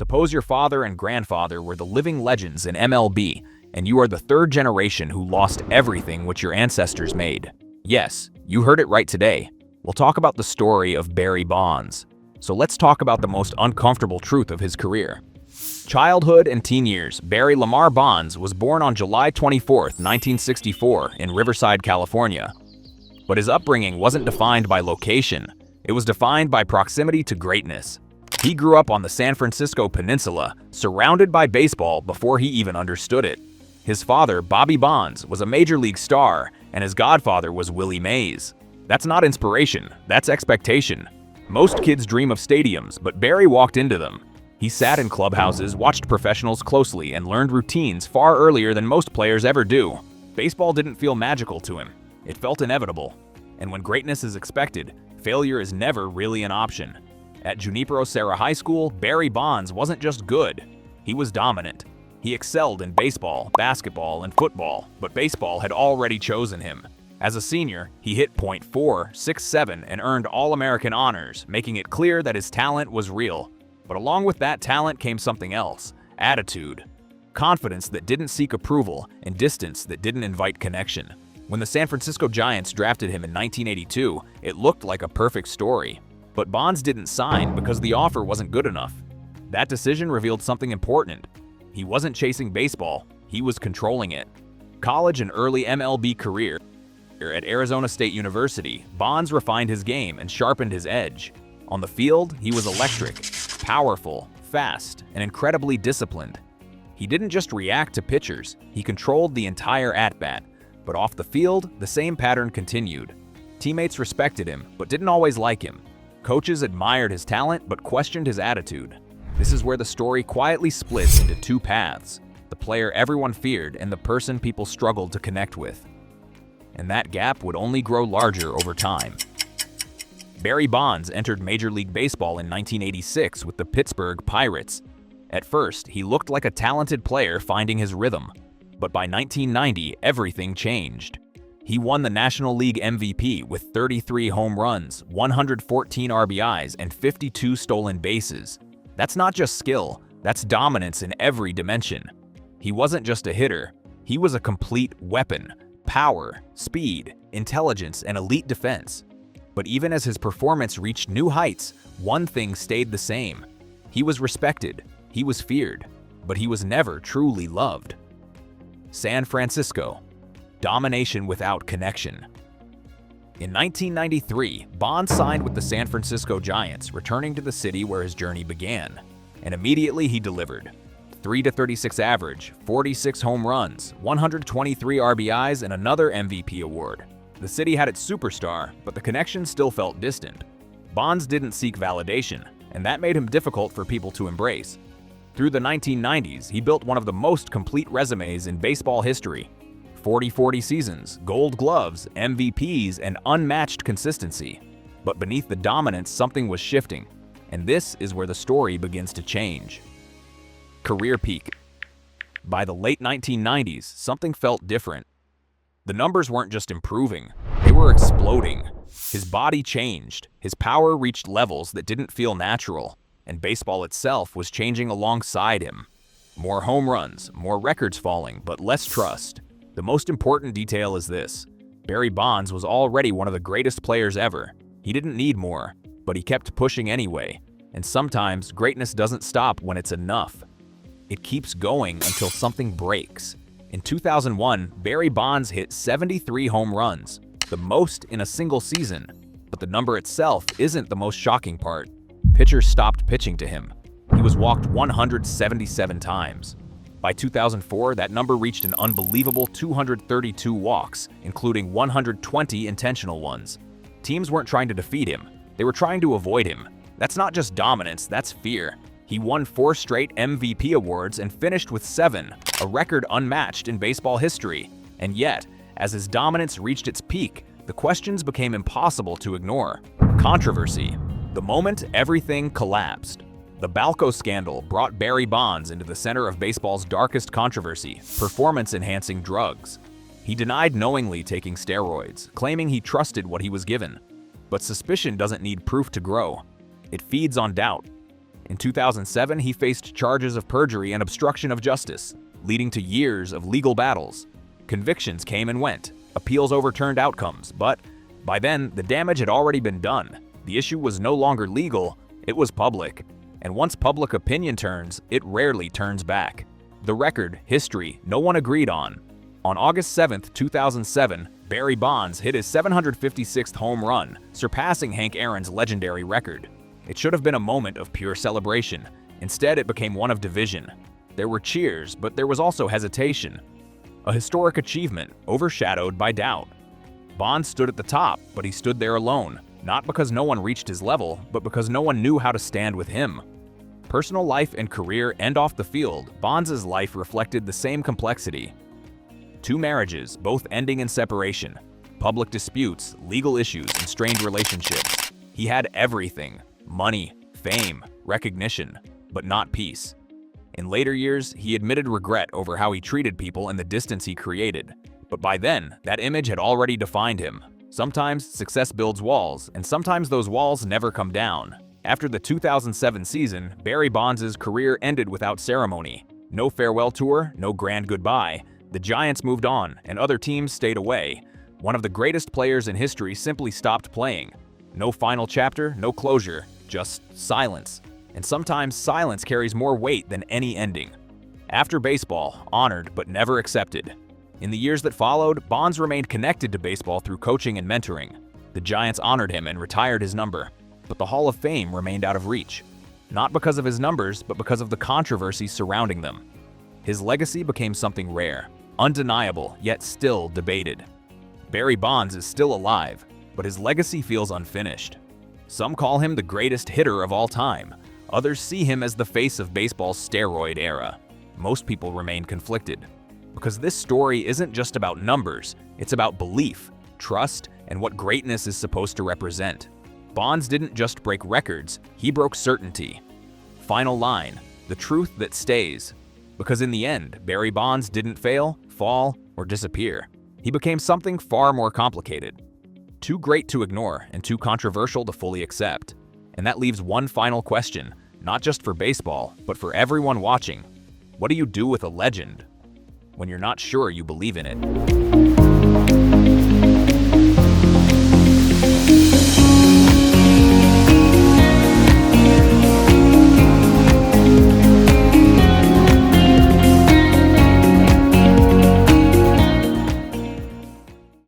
Suppose your father and grandfather were the living legends in MLB, and you are the third generation who lost everything which your ancestors made. Yes, you heard it right today. We'll talk about the story of Barry Bonds. So let's talk about the most uncomfortable truth of his career. Childhood and teen years. Barry Lamar Bonds was born on July 24, 1964, in Riverside, California. But his upbringing wasn't defined by location. It was defined by proximity to greatness. He grew up on the San Francisco Peninsula, surrounded by baseball before he even understood it. His father, Bobby Bonds, was a major league star, and his godfather was Willie Mays. That's not inspiration, that's expectation. Most kids dream of stadiums, but Barry walked into them. He sat in clubhouses, watched professionals closely, and learned routines far earlier than most players ever do. Baseball didn't feel magical to him. It felt inevitable. And when greatness is expected, failure is never really an option. At Junipero Serra High School, Barry Bonds wasn't just good. He was dominant. He excelled in baseball, basketball, and football, but baseball had already chosen him. As a senior, he hit .467 and earned All-American honors, making it clear that his talent was real. But along with that talent came something else: attitude. Confidence that didn't seek approval, and distance that didn't invite connection. When the San Francisco Giants drafted him in 1982, it looked like a perfect story. But Bonds didn't sign because the offer wasn't good enough. That decision revealed something important. He wasn't chasing baseball, he was controlling it. College and early MLB career. At Arizona State University, Bonds refined his game and sharpened his edge. On the field, he was electric, powerful, fast, and incredibly disciplined. He didn't just react to pitchers, he controlled the entire at-bat. But off the field, the same pattern continued. Teammates respected him, but didn't always like him. Coaches admired his talent, but questioned his attitude. This is where the story quietly splits into two paths: the player everyone feared and the person people struggled to connect with. And that gap would only grow larger over time. Barry Bonds entered Major League Baseball in 1986 with the Pittsburgh Pirates. At first, he looked like a talented player finding his rhythm. But by 1990, everything changed. He won the National League MVP with 33 home runs, 114 RBIs, and 52 stolen bases. That's not just skill, that's dominance in every dimension. He wasn't just a hitter, he was a complete weapon: power, speed, intelligence, and elite defense. But even as his performance reached new heights, one thing stayed the same. He was respected, he was feared, but he was never truly loved. San Francisco. Domination without connection. In 1993, Bonds signed with the San Francisco Giants, returning to the city where his journey began. And immediately he delivered. 3-36 average, 46 home runs, 123 RBIs, and another MVP award. The city had its superstar, but the connection still felt distant. Bonds didn't seek validation, and that made him difficult for people to embrace. Through the 1990s, he built one of the most complete resumes in baseball history. 40-40 seasons, gold gloves, MVPs, and unmatched consistency. But beneath the dominance, something was shifting. And this is where the story begins to change. Career peak. By the late 1990s, something felt different. The numbers weren't just improving, they were exploding. His body changed, his power reached levels that didn't feel natural, and baseball itself was changing alongside him. More home runs, more records falling, but less trust. The most important detail is this: Barry Bonds was already one of the greatest players ever. He didn't need more, but he kept pushing anyway. And sometimes greatness doesn't stop when it's enough. It keeps going until something breaks. In 2001, Barry Bonds hit 73 home runs, the most in a single season. But the number itself isn't the most shocking part. Pitchers stopped pitching to him. He was walked 177 times. By 2004, that number reached an unbelievable 232 walks, including 120 intentional ones. Teams weren't trying to defeat him, they were trying to avoid him. That's not just dominance, that's fear. He won 4 straight MVP awards and finished with 7, a record unmatched in baseball history. And yet, as his dominance reached its peak, the questions became impossible to ignore. Controversy. The moment everything collapsed. The Balco scandal brought Barry Bonds into the center of baseball's darkest controversy: performance-enhancing drugs. He denied knowingly taking steroids, claiming he trusted what he was given. But suspicion doesn't need proof to grow. It feeds on doubt. In 2007, he faced charges of perjury and obstruction of justice, leading to years of legal battles. Convictions came and went, appeals overturned outcomes, but by then, the damage had already been done. The issue was no longer legal, it was public. And once public opinion turns, it rarely turns back. The record, history, no one agreed on. On August 7, 2007, Barry Bonds hit his 756th home run, surpassing Hank Aaron's legendary record. It should have been a moment of pure celebration. Instead, it became one of division. There were cheers, but there was also hesitation. A historic achievement, overshadowed by doubt. Bonds stood at the top, but he stood there alone, not because no one reached his level, but because no one knew how to stand with him. Personal life and career and off the field, Bonds' life reflected the same complexity. 2 marriages, both ending in separation. Public disputes, legal issues, and strained relationships. He had everything: money, fame, recognition, but not peace. In later years, he admitted regret over how he treated people and the distance he created. But by then, that image had already defined him. Sometimes success builds walls, and sometimes those walls never come down. After the 2007 season, Barry Bonds' career ended without ceremony. No farewell tour, no grand goodbye. The Giants moved on, and other teams stayed away. One of the greatest players in history simply stopped playing. No final chapter, no closure, just silence. And sometimes silence carries more weight than any ending. After baseball, honored but never accepted. In the years that followed, Bonds remained connected to baseball through coaching and mentoring. The Giants honored him and retired his number, but the Hall of Fame remained out of reach. Not because of his numbers, but because of the controversy surrounding them. His legacy became something rare, undeniable, yet still debated. Barry Bonds is still alive, but his legacy feels unfinished. Some call him the greatest hitter of all time. Others see him as the face of baseball's steroid era. Most people remain conflicted. Because this story isn't just about numbers, it's about belief, trust, and what greatness is supposed to represent. Bonds didn't just break records, he broke certainty. Final line, the truth that stays. Because in the end, Barry Bonds didn't fail, fall, or disappear. He became something far more complicated. Too great to ignore and too controversial to fully accept. And that leaves one final question, not just for baseball, but for everyone watching. What do you do with a legend when you're not sure you believe in it?